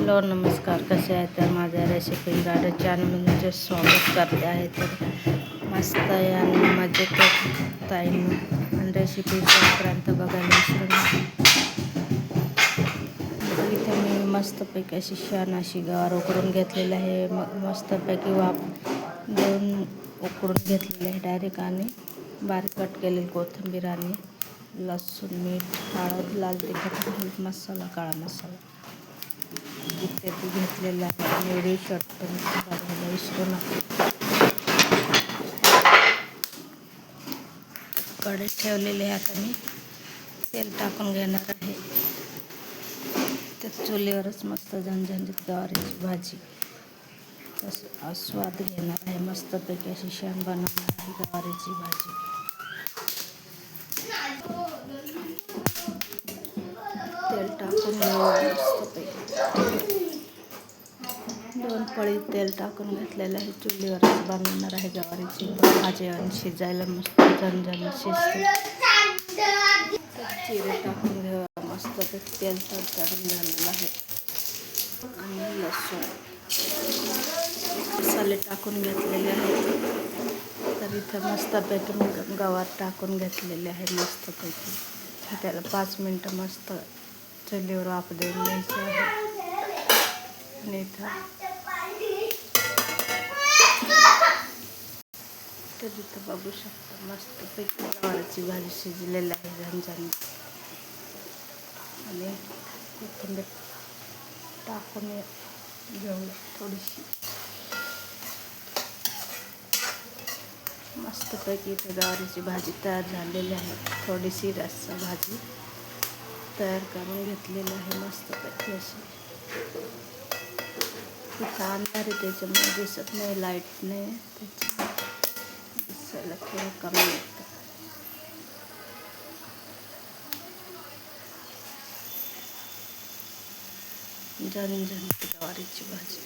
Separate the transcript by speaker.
Speaker 1: Hello नमस्कार, कसे आहेत? तर माझ्या रेसिपी गार्डन चॅनलमध्ये स्वागत करते आहे. तर मस्त आणि मजेत ताईंनी रेसिपी शेवटपर्यंत बघायला विसरू नका. इथे मी मस्तपैकी अशी छान अशी गवार उकडून घेतलेली आहे. मस्तपैकी वाफ देऊन उकडून घेतलेली आहे डायरेक्ट. आणि बारीक कट केलेली कोथिंबीर आणि लसूण, मीठ, हळद, लाल तिखट मसाला, काळा मसाला इत्यादी घेतलेला आहे. आणि व्हिडिओ शॉर्ट पण बघायला विसरू नका. कढई ठेवलेले आहे. आता मी तेल टाकून घेणार आहे. त्या चुलीवरच मस्त झणझणीत गवारीची भाजी तसं स्वाद घेणार आहे. मस्तपैकी अशी छान बनवणार आहे गवारीची भाजी. तेल टाकून मस्तपैकी 2 पळी तेल टाकून घेतलेलं आहे. चुलीवरच बनवणार आहे गवारीची भाजी आणि शिजायला मस्त झणझणीत शिजते. जिरे टाकून घेऊया. मस्त ते तेल तडतडून झालेलं आहे. आणि लसूण मसाले टाकून घेतलेले आहेत. तर इथं मस्तपैकी गवार टाकून घेतलेले आहे. मस्तपैकी त्याला 5 मिनटं मस्त चुलीवर वाफ देऊन घ्यायचं आहे. आणि इथं तर इथं बघू शकता मस्तपैकी गवारीची भाजी शिजलेली आहे झणझणीत. आणि कोथिंबीर टाकून घेऊ थोडीशी. मस्तपैकी इथे गवारीची भाजी तयार झालेली आहे. थोडीशी रस्सा भाजी तयार करून घेतलेली आहे मस्तपैकी अशी. इथं अंधार आहे त्याच्यामुळे दिसत नाही, लाईट नाही त्याच्यामुळे दिसायला थोडं कमी येतं. झणझणीत गवारीची भाजी.